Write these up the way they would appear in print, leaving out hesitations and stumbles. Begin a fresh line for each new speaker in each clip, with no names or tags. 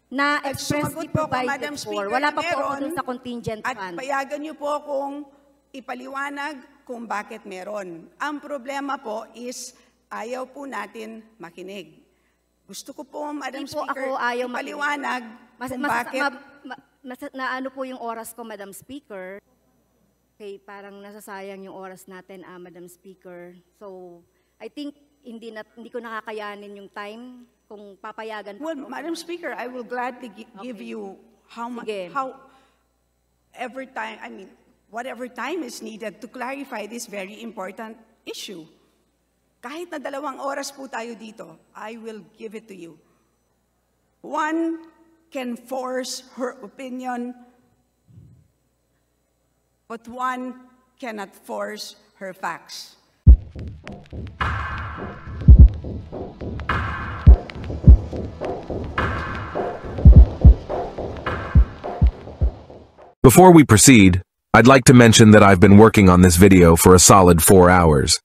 na
At
expressly
sumagot po ako,
provided
Madam
for.
Speaker,
Wala
na
pa po ako
meron,
dun sa contingent
at
fund.
payagan niyo po akong ipaliwanag kung bakit meron. Ang problema po is ayaw po natin makinig. Gusto ko po, Madam
Hindi po
Speaker,
ako ayaw
ipaliwanag kung bakit...
na ano po yung oras ko, Madam Speaker. Okay, parang nasasayang yung oras natin, Madam Speaker. So, I think hindi ko nakakayanin yung time kung papayagan po.
Well, Madam Speaker, I will gladly give you every time, I mean, whatever time is needed to clarify this very important issue. Kahit na 2 oras po tayo dito, I will give it to you. One can force her opinion, but one cannot force her facts.
Before we proceed, I'd like to mention that I've been working on this video for a solid 4 hours.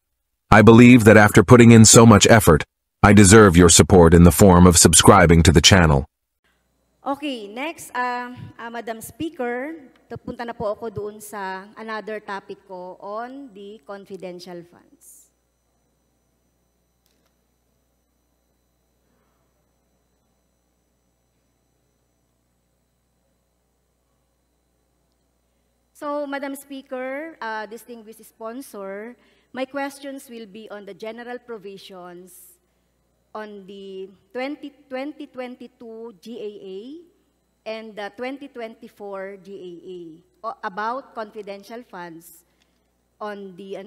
I believe that after putting in so much effort, I deserve your support in the form of subscribing to the channel.
Okay, next, Madam Speaker, punta na po ako doon sa another topic ko on the confidential funds. So, Madam Speaker, distinguished sponsor, my questions will be on the general provisions on the 2022 GAA and the 2024 GAA about confidential funds on the,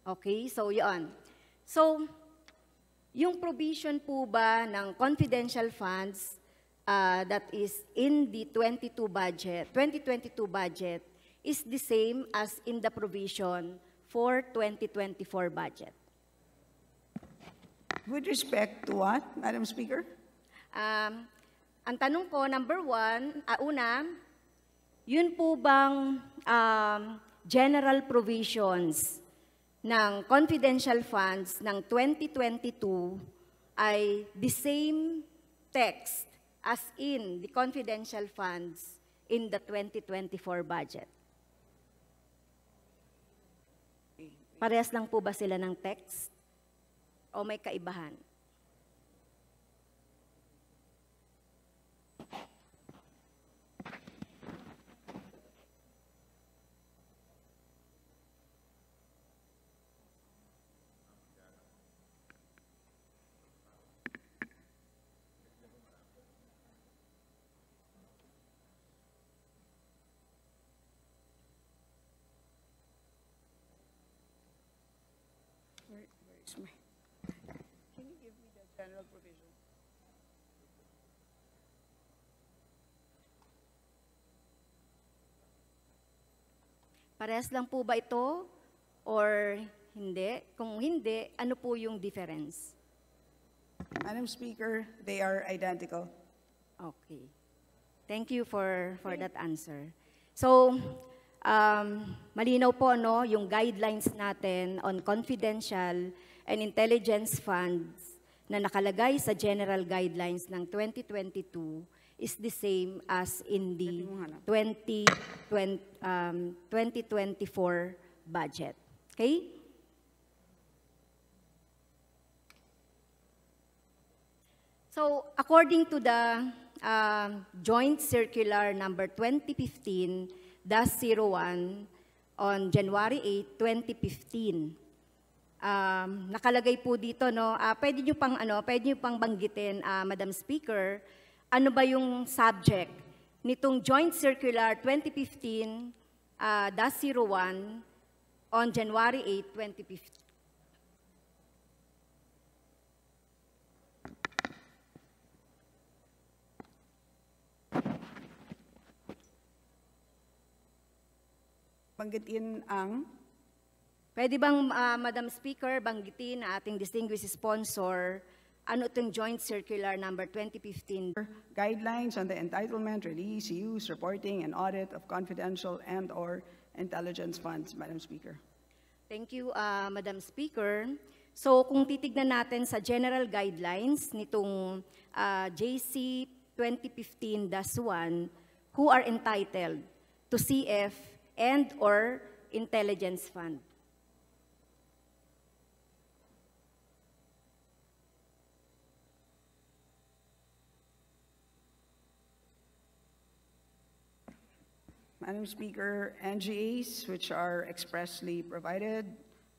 okay, so yun. So, yung provision po ba ng confidential funds that is in the 2022 budget is the same as in the provision for 2024 budget.
With respect to what, Madam Speaker?
Ang tanong ko, number one, yun po bang general provisions ng confidential funds ng 2022 ay the same text as in the confidential funds in the 2024 budget? Parehas lang po ba sila ng text? O may kaibahan?
Can you give me the general provision?
Parehas lang po ba ito? Or hindi? Kung hindi, ano po yung difference?
Madam Speaker, they are identical.
Okay. Thank you for that answer. So, malinaw po yung guidelines natin on confidential and intelligence funds na nakalagay sa general guidelines ng 2022 is the same as in the 2024 budget. Okay? So, according to the Joint Circular number 2015-01 on January 8, 2015, nakalagay po dito, pwede niyo pang banggitin, Madam Speaker, ano ba yung subject nitong Joint Circular 2015-01 on January 8, 2015?
Banggitin ang...
Pwede bang, Madam Speaker, banggitin na ating distinguished sponsor, ano itong Joint Circular number 2015?
Guidelines on the entitlement, release, use, reporting, and audit of confidential and/or intelligence funds, Madam Speaker.
Thank you, Madam Speaker. So kung titignan natin sa general guidelines nitong JC 2015-1, who are entitled to CF and or intelligence fund?
Madam Speaker, NGAs which are expressly provided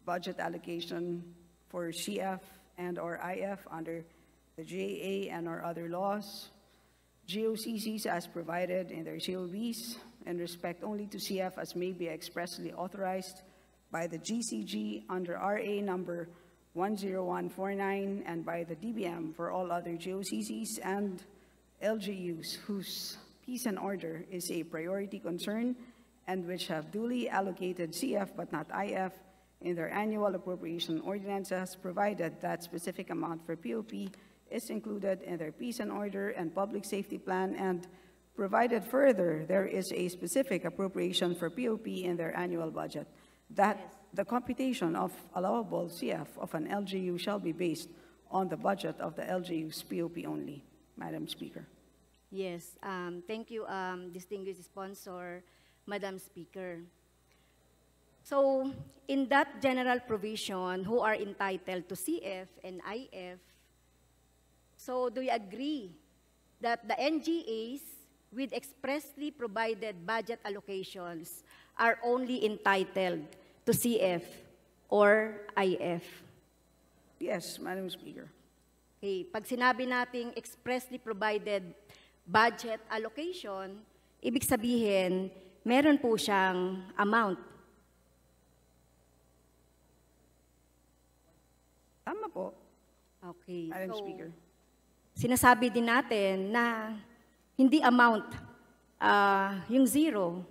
budget allocation for CF and or IF under the GAA and or other laws, GOCCs as provided in their COBs, in respect only to CF as may be expressly authorized by the GCG under RA number 10149 and by the DBM for all other GOCCs and LGUs whose peace and order is a priority concern and which have duly allocated CF but not IF in their annual appropriation ordinances, provided that specific amount for POP is included in their peace and order and public safety plan, and provided further there is a specific appropriation for POP in their annual budget, that the computation of allowable CF of an LGU shall be based on the budget of the LGU's POP only. Madam Speaker.
Yes, thank you, distinguished sponsor, Madam Speaker. So, in that general provision, who are entitled to CF and IF, so do you agree that the NGAs with expressly provided budget allocations are only entitled to CF or IF?
Yes, Madam Speaker.
Okay, pag sinabi nating expressly provided budget allocation, ibig sabihin, meron po siyang amount.
Tama po,
Okay.
Madam
So,
Speaker.
sinasabi din natin na hindi amount, yung zero.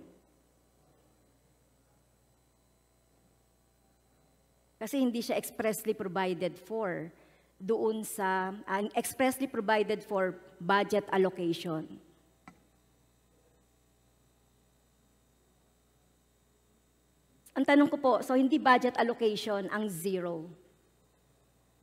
Kasi hindi siya expressly provided for doon sa, expressly provided for budget allocation. Ang tanong ko po, so hindi budget allocation ang zero?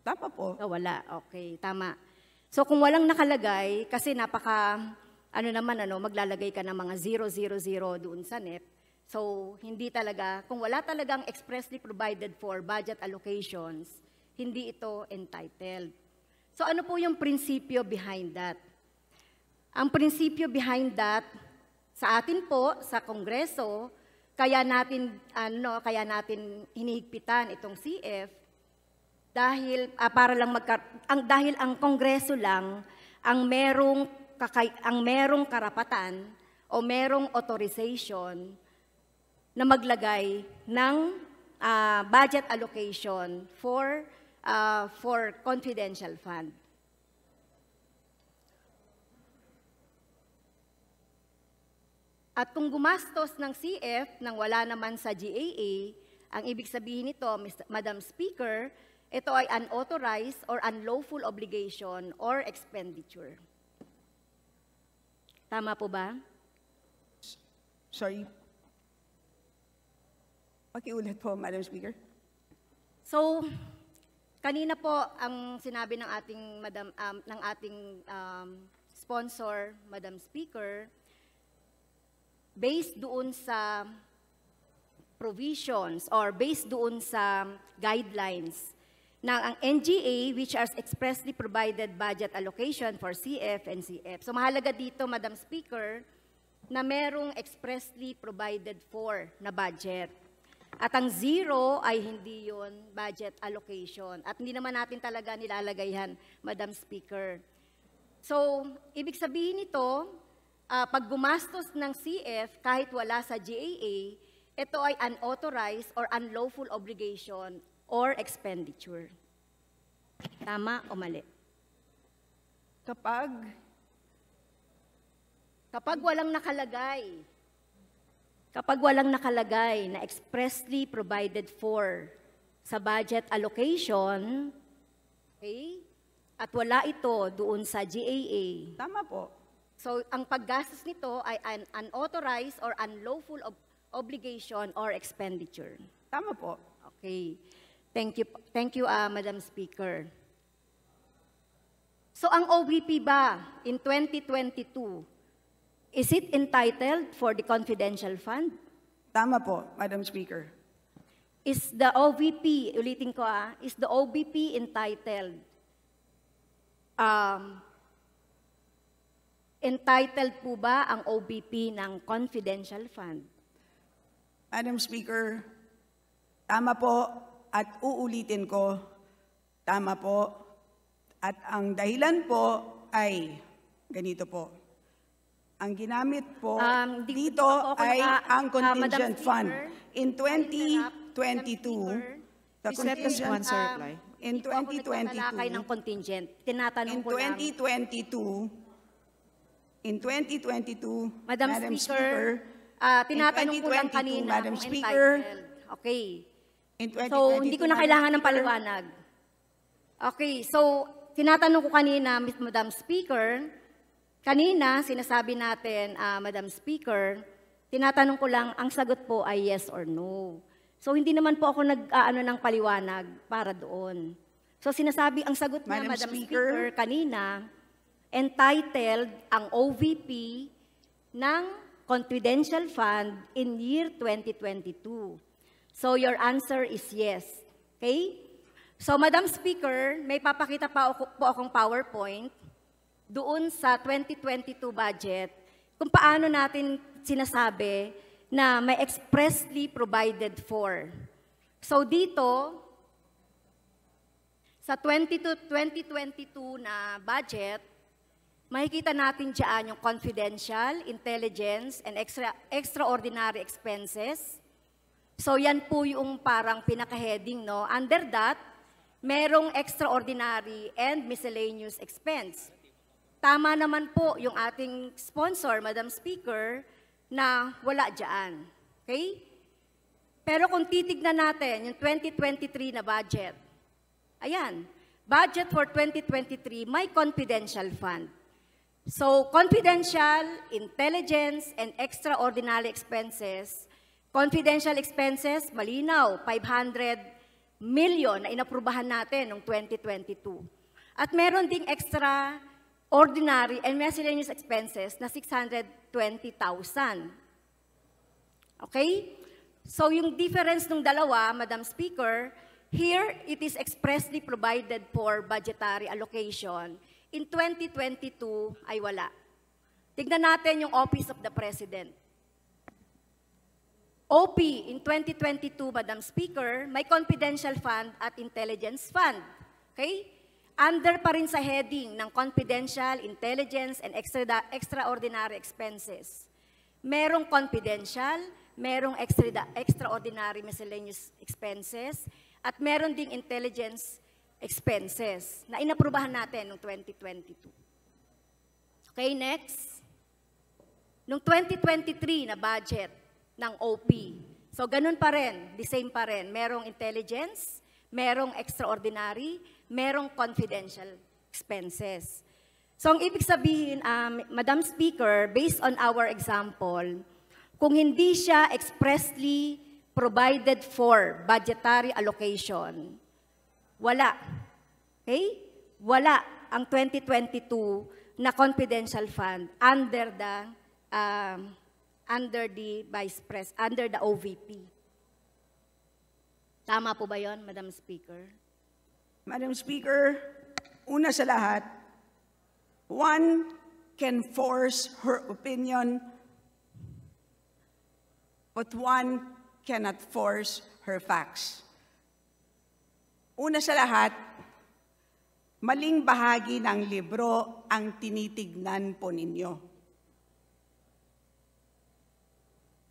Tama po.
Oh, wala. Okay, tama. So kung walang nakalagay, kasi maglalagay ka ng mga 000 doon sa NEP. So hindi talaga, kung wala talagang expressly provided for budget allocations, hindi ito entitled. So ano po yung prinsipyo behind that? Ang prinsipyo behind that, sa atin po, sa Kongreso, kaya natin hinihigpitan itong CF, dahil dahil ang Kongreso lang ang merong karapatan o merong authorization na maglagay ng budget allocation for confidential fund. At kung gumastos ng CF nang wala naman sa GAA, ang ibig sabihin nito, Madam Speaker, ito ay unauthorized or unlawful obligation or expenditure. Tama po ba?
Sorry. Pakiulit po, Madam Speaker.
So, kanina po ang sinabi ng ating sponsor, Madam Speaker, based doon sa provisions or based doon sa guidelines ng ang NGA which are expressly provided budget allocation for CF and CF. So mahalaga dito, Madam Speaker, na merong expressly provided for na budget. At ang zero ay hindi yun budget allocation. At hindi naman natin talaga nilalagay yan, Madam Speaker. So, ibig sabihin nito, pag gumastos ng CF kahit wala sa GAA, ito ay unauthorized or unlawful obligation or expenditure. Tama o mali?
Kapag
walang nakalagay na expressly provided for sa budget allocation, okay, at wala ito doon sa GAA,
tama po.
so ang paggastos nito ay unauthorized or unlawful obligation or expenditure.
Tama po.
Okay. Thank you, Madam Speaker. So ang OVP ba in 2022, is it entitled for the confidential fund?
Tama po, Madam Speaker.
Is the OVP, ulitin ko is the OVP entitled po ba ang OVP ng confidential fund?
Madam Speaker, tama po at uulitin ko, tama po. At ang dahilan po ay ganito po. Ang ginamit po dito ay ang contingent fund. In 2022, the
Please let the
contingent
sponsor reply.
in
Nagtatalakay ng
2022,
contingent. Tinatanong
in
ko lang.
2022,
Madam Speaker, tinatanong ko lang
2022,
kanina
Madam
kung
Speaker,
entitled. Okay.
in 2022,
So, hindi ko na kailangan ng
Madam Speaker,
paliwanag. Okay, so, tinatanong ko kanina, Madam Speaker, kanina, sinasabi natin, Madam Speaker, tinatanong ko lang, ang sagot po ay yes or no. So, hindi naman po ako nag-aano ng paliwanag para doon. So, sinasabi, ang sagot niya,
Madam
Madam
Speaker,
Speaker, kanina, entitled ang OVP ng confidential fund in year 2022. So, your answer is yes. Okay? So, Madam Speaker, may papakita po akong PowerPoint doon sa 2022 budget kung paano natin sinasabi na may expressly provided for. So, dito, sa 2022 na budget, makikita natin dyan yung confidential, intelligence, and extraordinary expenses. So, yan po yung parang pinaka-heading, no? Under that, merong extraordinary and miscellaneous expense. Tama naman po yung ating sponsor, Madam Speaker, na wala dyan. Okay? Pero kung titignan natin yung 2023 na budget, ayan, budget for 2023, may confidential fund. So, confidential, intelligence, and extraordinary expenses. Confidential expenses, malinaw, 500 million na inaprubahan natin noong 2022. At meron ding extraordinary and miscellaneous expenses na 620,000. Okay? So, yung difference ng dalawa, Madam Speaker, here, it is expressly provided for budgetary allocation. In 2022 ay wala. Tignan natin yung Office of the President. OP in 2022, Madam Speaker, may confidential fund at intelligence fund. Okay? Under pa rin sa heading ng confidential, intelligence, and extraordinary expenses. Merong confidential, merong extraordinary miscellaneous expenses, at meron ding intelligence expenses na inaprubahan natin noong 2022. Okay, next. Noong 2023 na budget ng OP. So, ganun pa rin, the same pa rin. Merong intelligence, merong extraordinary, merong confidential expenses. So, ang ibig sabihin, Madam Speaker, based on our example, kung hindi siya expressly provided for budgetary allocation, wala. Okay? Wala ang 2022 na confidential fund under the OVP. Tama po ba 'yon, Madam Speaker?
Madam Speaker, una sa lahat, one can force her opinion, but one cannot force her facts. Una sa lahat, maling bahagi ng libro ang tinitignan po ninyo.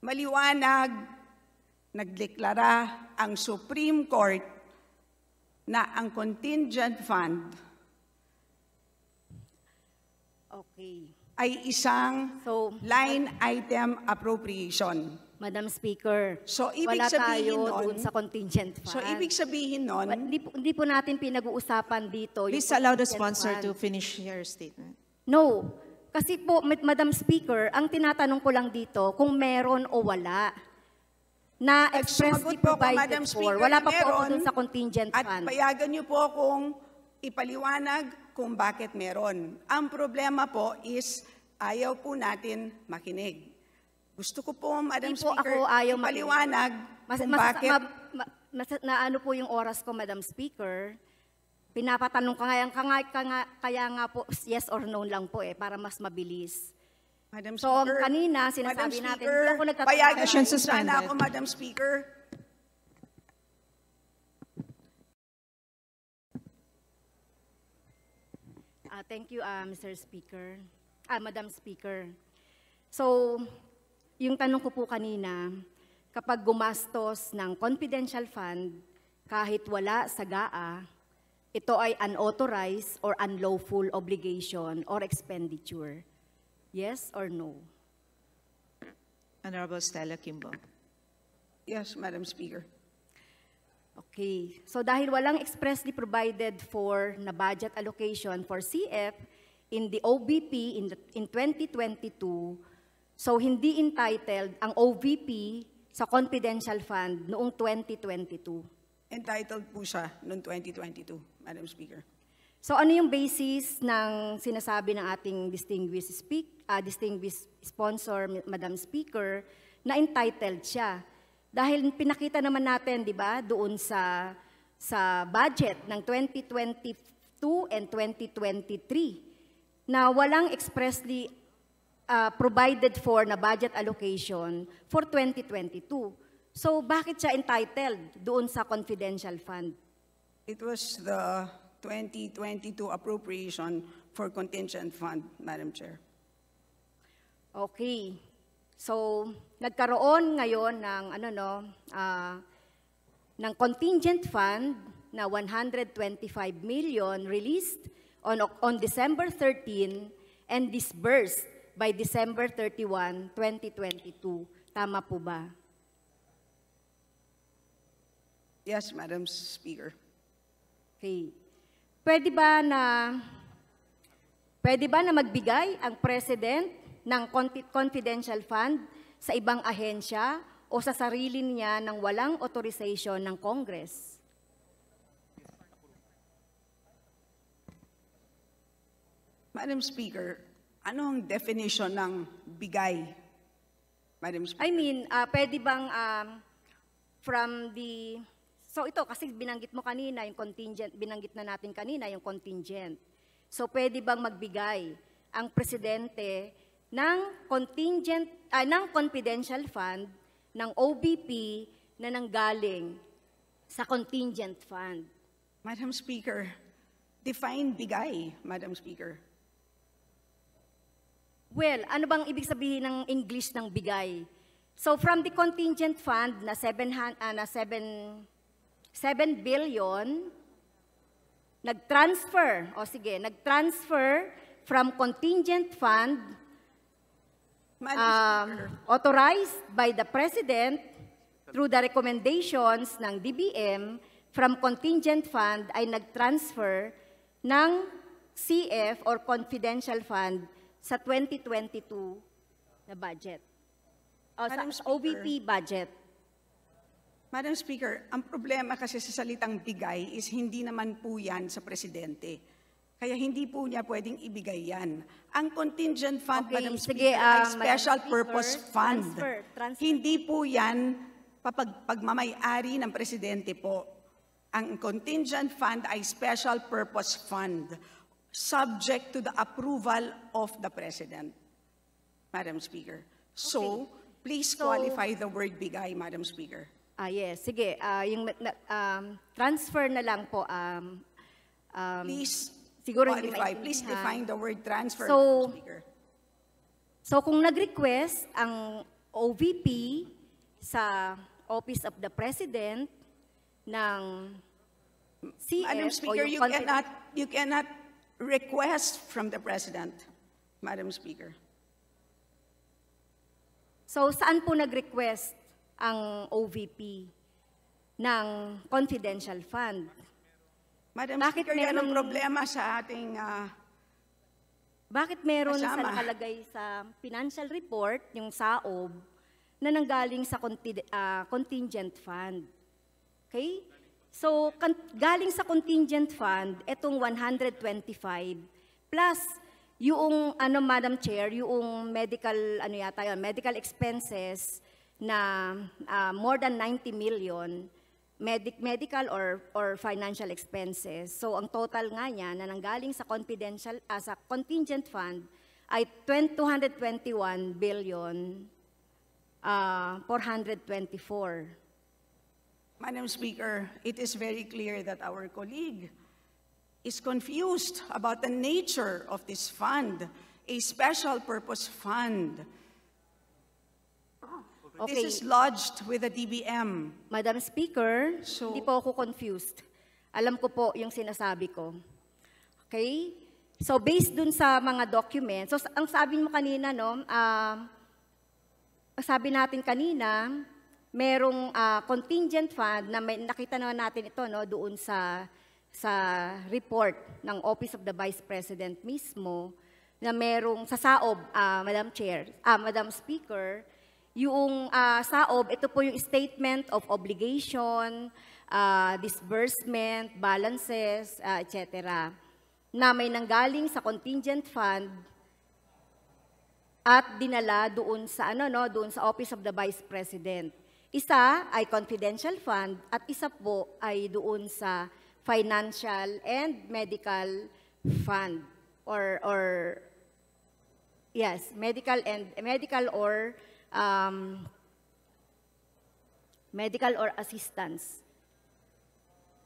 Maliwanag, nagdeklara ang Supreme Court na ang contingent fund ay isang line item appropriation.
Madam Speaker,
So, ibig
wala
sabihin
tayo
nun-
doon sa contingent fund.
So, ibig sabihin nun,
Hindi po natin pinag-uusapan dito.
Please
yung
allow the
contingent
sponsor
fund.
to finish your statement.
No. Kasi po, Madam Speaker, ang tinatanong ko lang dito kung meron o wala. na
At
expressly
sumagot po ako,
provided
Madam
for.
Speaker,
Wala
na
pa po ako
meron,
dun sa contingent
at
fund.
payagan niyo po akong ipaliwanag kung bakit meron. Ang problema po is ayaw po natin makinig. Gusto ko po, Madam
Hindi po
Speaker,
ako ayaw
ipaliwanag kung bakit.
Na ano po yung oras ko, Madam Speaker. Pinapatanong kaya nga po yes or no lang po para mas mabilis.
Madam
So,
Speaker,
kanina,
Madam
sinasabi natin,
Speaker,
hindi ako nagtatanong.
payagan
Session
niyo sana
suspended.
ako, Madam Speaker.
Thank you, Mr. Speaker. Madam Speaker. So, yung tanong ko po kanina, kapag gumastos ng confidential fund, kahit wala sa GAA, ito ay unauthorized or unlawful obligation or expenditure. Yes or no?
Honorable Stella Kimbo.
Yes, Madam Speaker.
Okay. So dahil walang expressly provided for na budget allocation for CF in the OVP in 2022, so hindi entitled ang OVP sa confidential fund noong 2022.
Entitled po siya noong 2022, Madam Speaker.
So ano yung basis ng sinasabi ng ating distinguished sponsor, Madam Speaker, na entitled siya? Dahil pinakita naman natin, di ba, doon sa budget ng 2022 and 2023 na walang expressly provided for na budget allocation for 2022. So bakit siya entitled doon sa confidential fund?
It was the 2022 appropriation for contingent fund, Madam Chair.
Okay. So, nagkaroon ngayon ng ng contingent fund na 125 million released on December 13 and disbursed by December 31, 2022. Tama po ba?
Yes, Madam Speaker.
Okay. Pwede ba na magbigay ang President ng confidential fund sa ibang ahensya o sa sarili niya ng walang authorization ng Congress?
Madam Speaker, ano ang definition ng bigay? Madam Speaker.
I mean, pwede bang so ito kasi binanggit mo kanina yung contingent, binanggit na natin kanina yung contingent. So pwede bang magbigay ang presidente ng ng confidential fund ng OBP na nanggaling sa contingent fund?
Madam Speaker, define bigay, Madam Speaker.
Well, ano bang ibig sabihin ng English ng bigay? So from the contingent fund na 7 billion, nag-transfer from contingent fund
Madam Speaker,
authorized by the President through the recommendations ng DBM from contingent fund ay nag-transfer ng CF or confidential fund sa 2022 na budget. O
Madam
sa
Speaker.
OVP budget.
Madam Speaker, ang problema kasi sa salitang bigay is hindi naman po yan sa Presidente. Kaya hindi po niya pwedeng ibigay yan. Ang contingent fund,
Okay,
Madam
sige,
Speaker, ay
Madam
special
Speaker,
purpose fund.
transfer.
Hindi po yan pagmamay-ari ng Presidente po. Ang contingent fund ay special purpose fund, subject to the approval of the President, Madam Speaker. So, please qualify the word bigay, Madam Speaker.
Yes, sige. Yung transfer na lang po.
Please
siguro hindi
qualify. Please
maintindihan.
define the word transfer,
So,
Madam Speaker.
So kung nag-request ang OVP sa Office of the President ng CF
Madam Speaker,
o
you
yung
cannot request from the President, Madam Speaker.
So saan po nag-request ang OVP ng confidential fund?
Madam
Bakit
Speaker, yan ang
merong-
problema sa ating
Bakit meron sa
Kasama.
nakalagay sa financial report, yung SAOB, na nanggaling sa contingent fund. Okay? So, galing sa contingent fund, itong 125 plus yung Madam Chair, yung medical medical expenses na more than 90 million medical or financial expenses. So ang total nga niya na nanggaling sa sa contingent fund ay 221 billion 424.
Madam Speaker, it is very clear that our colleague is confused about the nature of this fund, a special purpose fund.
Okay.
This is lodged with the DBM.
Madam Speaker,
So-
hindi po ako confused. Alam ko po yung sinasabi ko. Okay? So based dun sa mga documents, so ang sabi mo kanina, no, sabi natin kanina, merong contingent fund na nakita naman natin ito, no, doon sa report ng Office of the Vice President mismo, na merong sa SAOB, Madam Speaker, yung SAOB, ito po yung Statement of Obligation, disbursement, balances, etc. na may nanggaling sa contingent fund at dinala doon sa doon sa Office of the Vice President. Isa ay confidential fund at isa po ay doon sa financial and medical fund or yes, medical or assistance.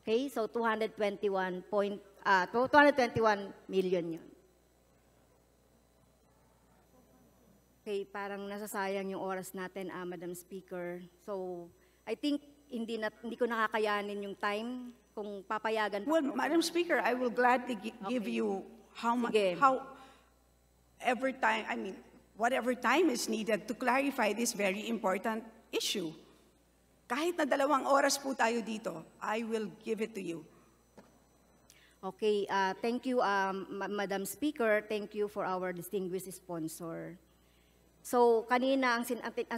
Okay, so 221 million yun. Okay, parang nasasayang yung oras natin, Madam Speaker. So, I think hindi ko nakakayanin yung time kung papayagan pa.
Well, Madam Speaker, I will gladly give you
Sige.
whatever time is needed to clarify this very important issue. Kahit na 2 oras po tayo dito, I will give it to you.
Okay, thank you, Madam Speaker. Thank you for our distinguished sponsor. So, kanina, ang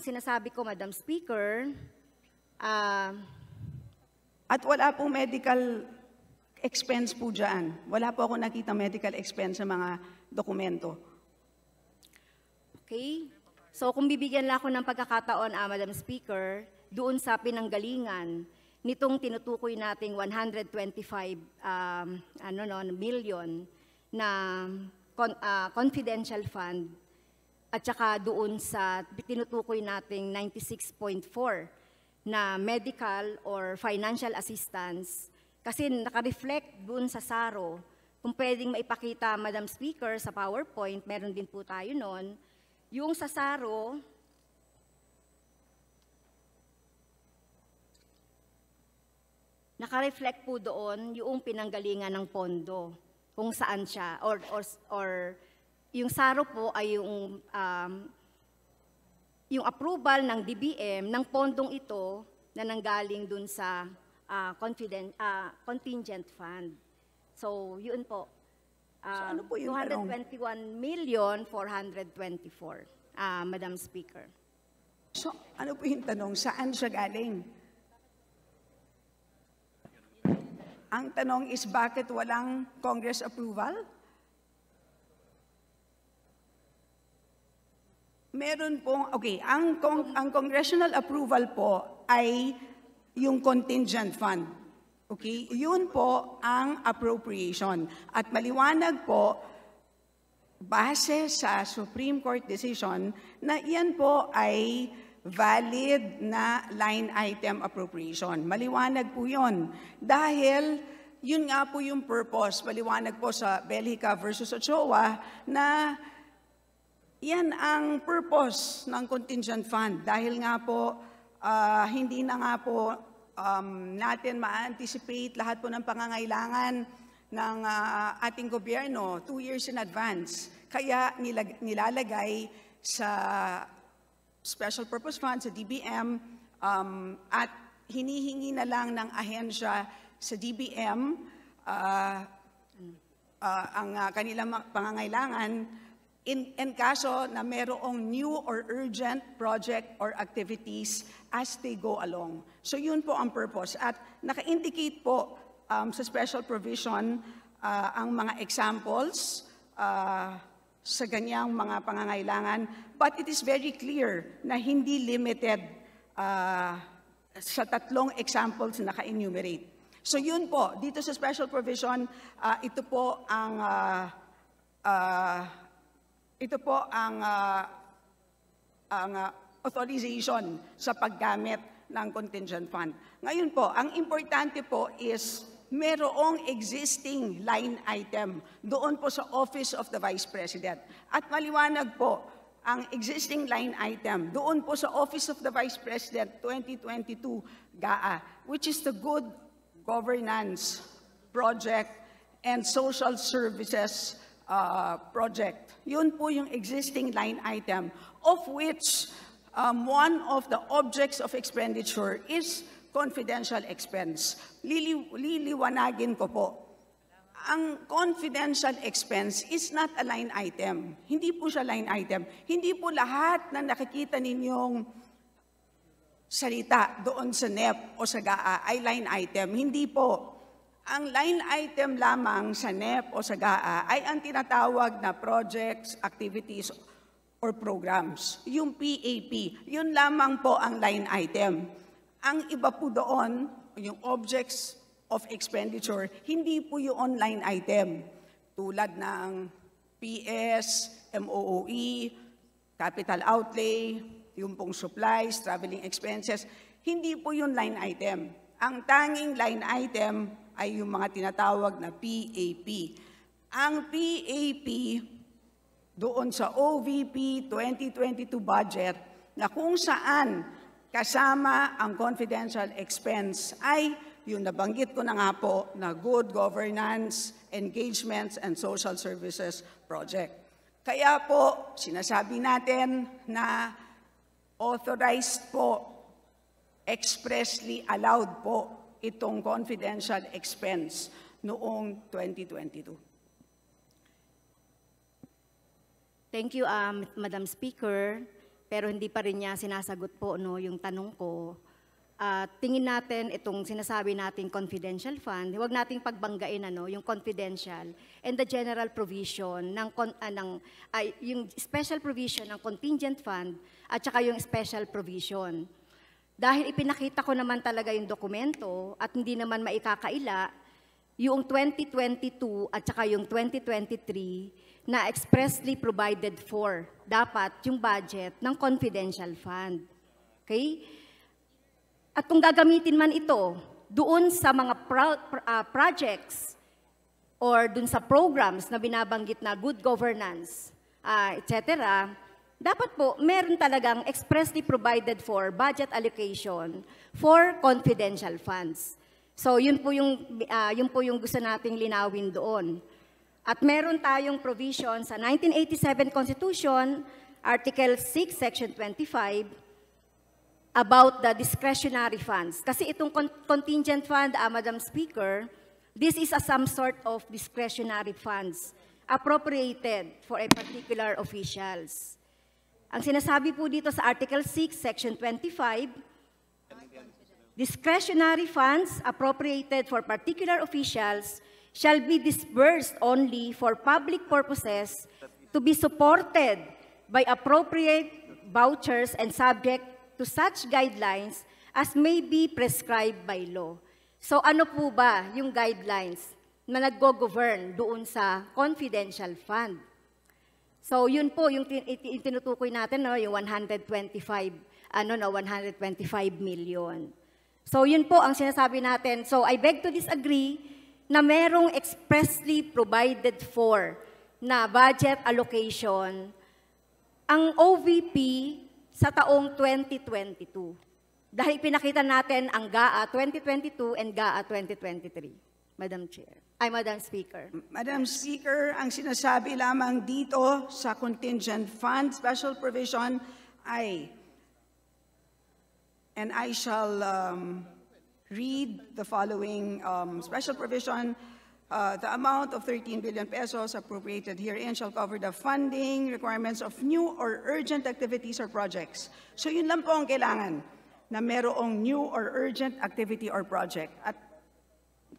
sinasabi ko, Madam Speaker,
At wala pong medical expense po dyan. Wala po ako nakita medical expense sa mga dokumento.
okay? So, kung bibigyan lang ako ng pagkakataon, Madam Speaker, doon sa pinanggalingan nitong tinutukoy nating 125 million na confidential fund at saka doon sa tinutukoy nating 96.4 na medical or financial assistance kasi naka-reflect doon sa SARO. Kung pwedeng maipakita, Madam Speaker, sa PowerPoint, meron din po tayo noon, yung sa SARO, naka-reflect po doon yung pinanggalingan ng pondo, kung saan siya, or yung SARO po ay yung approval ng DBM ng pondong ito na nanggaling dun sa contingent fund. So, yun po.
ano po yung
221,424,000, Madam Speaker.
So, ano po yung tanong? Saan siya galing? Ang tanong is, bakit walang Congress approval? Meron pong, okay, ang congressional approval po ay yung contingent fund. Okay? Yun po ang appropriation. At maliwanag po, base sa Supreme Court decision, na iyan po ay valid na line item appropriation. Maliwanag po yun. Dahil yun nga po yung purpose, maliwanag po sa Belhica versus Ochoa, na yan ang purpose ng contingent fund. Dahil nga po, hindi na nga po natin ma-anticipate lahat po ng pangangailangan ng ating gobyerno 2 years in advance. Kaya nilalagay sa special purpose fund, sa DBM, at hinihingi na lang ng ahensya sa DBM ang kanilang pangangailangan in kaso na merong new or urgent project or activities as they go along. So yun po ang purpose. At naka-indicate po sa special provision ang mga examples sa ganyang mga pangangailangan. But it is very clear na hindi limited sa tatlong examples na naka-enumerate. So yun po, dito sa special provision, ito po ang authorization sa paggamit ng contingent fund. Ngayon po, ang importante po is merong existing line item doon po sa Office of the Vice President. At maliwanag po, ang existing line item doon po sa Office of the Vice President 2022 GAA, which is the Good Governance Project and Social Services Project. Yun po yung existing line item, of which one of the objects of expenditure is confidential expense. Liliwanagin ko po. Ang confidential expense is not a line item. Hindi po siya line item. Hindi po lahat na nakikita ninyong salita doon sa NEP o sa GAA ay line item. Hindi po. Ang line item lamang sa NEP o sa GAA ay ang tinatawag na projects, activities, or programs. Yung PAP, yun lamang po ang line item. Ang iba po doon, yung objects of expenditure, hindi po yung online item. Tulad ng PS, MOOE, capital outlay, yung pong supplies, traveling expenses, hindi po yung line item. Ang tanging line item ay yung mga tinatawag na PAP. Ang PAP doon sa OVP 2022 budget na kung saan kasama ang confidential expense ay yung nabanggit ko na nga po na Good Governance, Engagements, and Social Services Project. Kaya po, sinasabi natin na authorized po, expressly allowed po itong confidential expense noong 2022.
Thank you, Madam Speaker. Pero hindi pa rin niya sinasagot po yung tanong ko. Tingin natin itong sinasabi nating confidential fund, huwag nating pagbanggain yung confidential and the general provision yung special provision ng contingent fund at saka yung special provision. Dahil ipinakita ko naman talaga yung dokumento at hindi naman maikakaila, yung 2022 at saka yung 2023 na expressly provided for dapat yung budget ng confidential fund. Okay? At kung gagamitin man ito doon sa mga projects or doon sa programs na binabanggit na good governance, etc., dapat po meron talagang expressly provided for budget allocation for confidential funds. So yun po yung gusto nating linawin doon. At meron tayong provision sa 1987 Constitution, Article 6, Section 25, about the discretionary funds. Kasi itong contingent fund, Madam Speaker, this is some sort of discretionary funds appropriated for a particular officials. Ang sinasabi po dito sa Article 6, Section 25, discretionary funds appropriated for particular officials shall be disbursed only for public purposes to be supported by appropriate vouchers and subject to such guidelines as may be prescribed by law. So ano po ba yung guidelines na nag-govern doon sa confidential fund? So yun po yung tinutukoy natin, yung 125 million. So yun po ang sinasabi natin. So I beg to disagree na merong expressly provided for na budget allocation ang OVP sa taong 2022. Dahil pinakita natin ang GAA 2022 and GAA 2023. Madam Speaker.
Madam Speaker, ang sinasabi lamang dito sa contingent fund special provision ay, and I shall read the following special provision The amount of 13 billion pesos appropriated herein shall cover the funding requirements of new or urgent activities or projects. So yun lang po ang kailangan, na merong new or urgent activity or project. At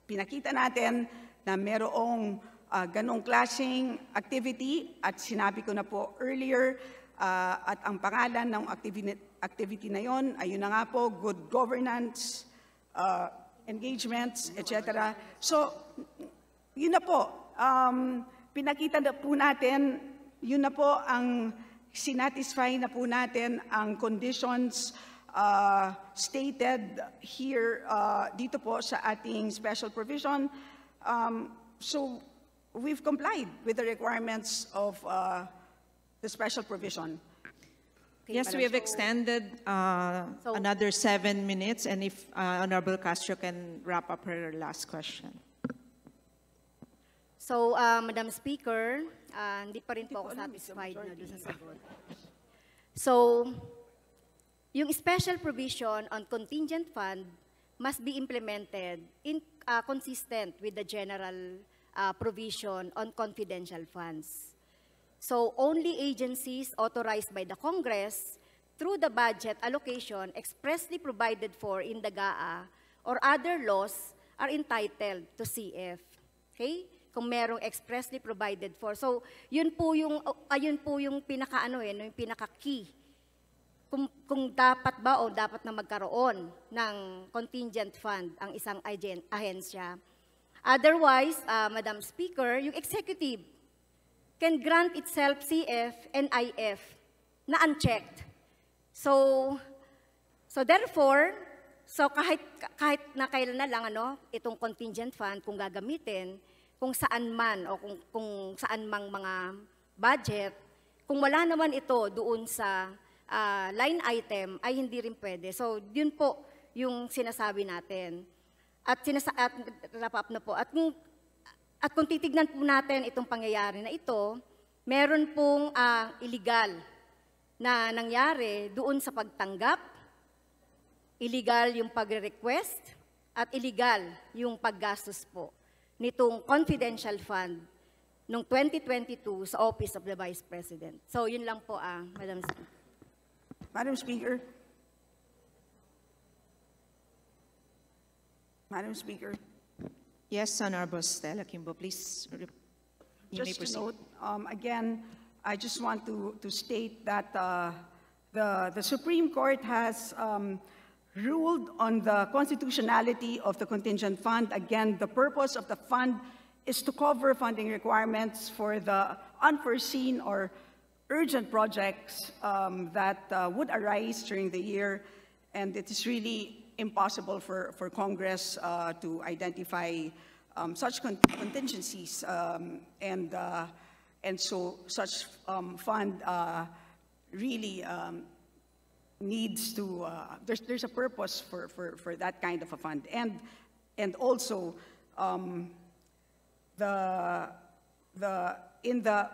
pinakita natin na merong ganong klaseng activity at sinabi ko na po earlier, at ang pangalan ng activity na yon ay yun na nga po, good governance, engagements, etc. So, yun na po, pinakita na po natin, yun na po ang sinatisfy na po natin ang conditions stated here dito po sa ating special provision. So, we've complied with the requirements of the special provision. Okay,
Yes,
Madam
we have
Chair.
extended another 7 minutes, and if Honorable Castro can wrap up her last question.
So, Madam Speaker, hindi pa rin po ako satisfied na doon sa sagot. So, yung special provision on contingent fund must be implemented in consistent with the general provision on confidential funds. So, only agencies authorized by the Congress through the budget allocation expressly provided for in the GAA or other laws are entitled to CF. Okay? Kung merong expressly provided for. So, yun po yung pinaka-ano yung pinaka-key. Kung dapat ba o dapat na magkaroon ng contingent fund ang isang ahensya. Otherwise, Madam Speaker, yung executive can grant itself CF and IF na unchecked. So therefore, kahit na kailan na lang itong contingent fund kung gagamitin, kung saan man o kung saan mang mga budget, kung wala naman ito doon sa line item ay hindi rin pwede. So yun po yung sinasabi natin. At wrap up na po. At kung titignan po natin itong pangyayari na ito, meron pong illegal na nangyari doon sa pagtanggap, illegal yung pagre-request, at illegal yung paggastos po nitong confidential fund noong 2022 sa Office of the Vice President. So yun lang po, Madam Speaker.
Madam Speaker. Madam Speaker.
Yes, Honorable Stella Kimbo, please. You may
Just to
proceed.
note, again, I just want to state that the Supreme Court has ruled on the constitutionality of the contingent fund. Again, the purpose of the fund is to cover funding requirements for the unforeseen or urgent projects that would arise during the year, and it is really impossible for Congress to identify such contingencies, and so such fund really needs to, there's a purpose for that kind of a fund. And also, in the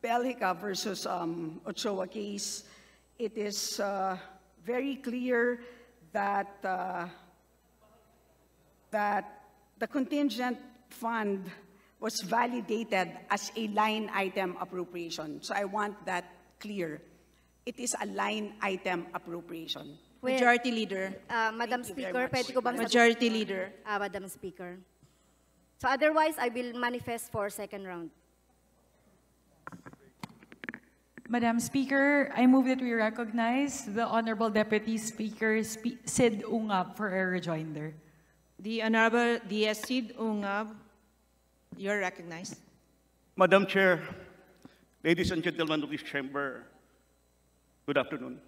Belgica versus Ochoa case, it is very clear that the contingent fund was validated as a line item appropriation. So I want that clear. It is a line item appropriation.
Well,
Majority Leader.
Madam
Thank you very
Speaker,
much.
pwede ko bang
Majority Leader.
Madam Speaker. So otherwise, I will manifest for second round.
Madam Speaker, I move that we recognize the Honorable Deputy Speaker Sid Ungab for a rejoinder.
The Honorable Sid Ungab, you're recognized.
Madam Chair, ladies and gentlemen of this chamber, good afternoon.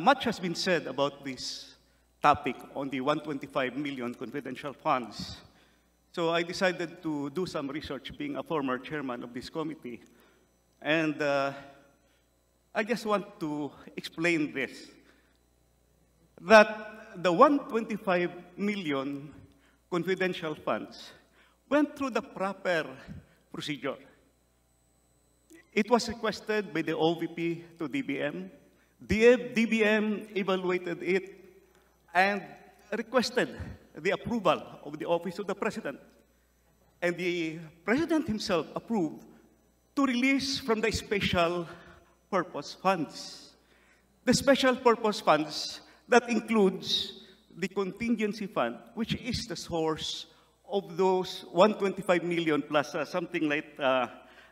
Much has been said about this topic on the 125 million confidential funds. So I decided to do some research, being a former chairman of this committee. And I just want to explain this, that the 125 million confidential funds went through the proper procedure. It was requested by the OVP to DBM. DBM evaluated it and requested the approval of the Office of the President. and the President himself approved to release from the special purpose funds. The special purpose funds, that includes the contingency fund, which is the source of those 125 million plus something like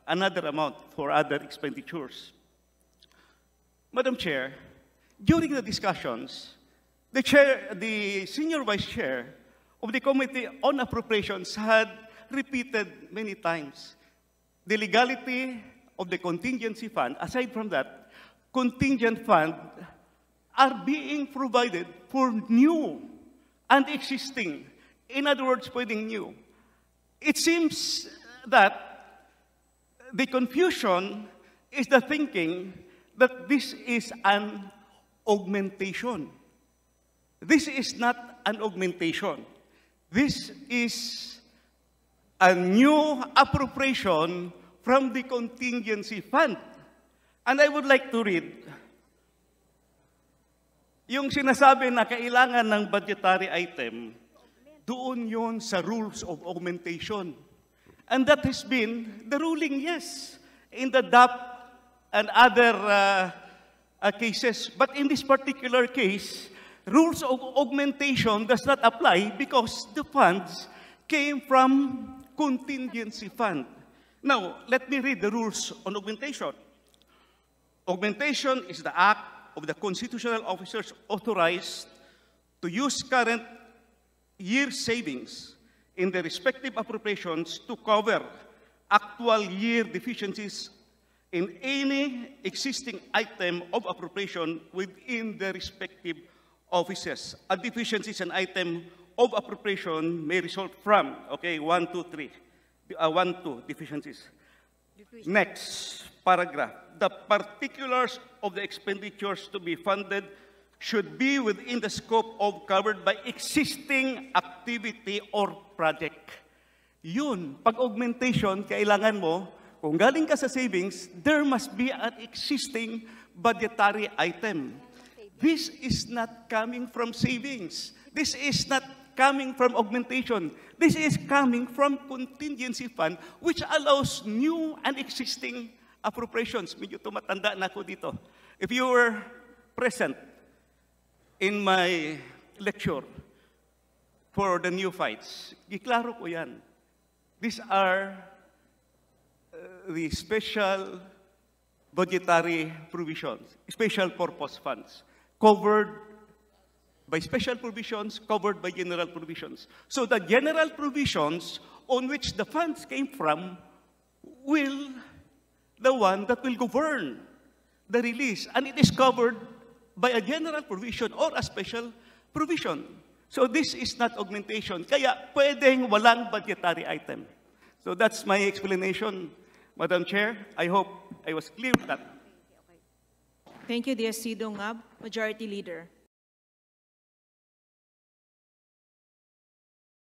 another amount for other expenditures. Madam Chair, during the discussions, the senior vice chair of the Committee on Appropriations had repeated many times the legality of the contingency fund. Aside from that, contingent fund are being provided for new and existing. In other words, pwedeng new. It seems that the confusion is the thinking that this is an augmentation. This is not an augmentation. This is a new appropriation from the contingency fund. And I would like to read yung sinasabi na kailangan ng budgetary item, doon yun sa rules of augmentation. And that has been the ruling, yes, in the DAP and other cases. But in this particular case, rules of augmentation does not apply because the funds came from contingency fund. Now, let me read the rules on augmentation. Augmentation is the act of the constitutional officers authorized to use current year savings in the respective appropriations to cover actual year deficiencies in any existing item of appropriation within the respective offices. A deficiency is an item of appropriation may result from, okay, 1, 2, 3. 1, 2 deficiencies. Next paragraph. The particulars of the expenditures to be funded should be within the scope of covered by existing activity or project. Yun, pag augmentation, kailangan mo, kung galing ka sa savings, there must be an existing budgetary item. This is not coming from savings. This is not coming from augmentation. This is coming from contingency fund, which allows new and existing appropriations. Medyo tumatanda na ako dito. If you were present in my lecture for the new fights, giklaro ko yan. These are the special budgetary provisions, special purpose funds, covered by special provisions, covered by general provisions. So the general provisions on which the funds came from will the one that will govern the release. And it is covered by a general provision or a special provision. So this is not augmentation. Kaya pwedeng walang budgetary item. So that's my explanation, Madam Chair. I hope I was clear with that.
Thank you, Diaz Dungab. Majority Leader.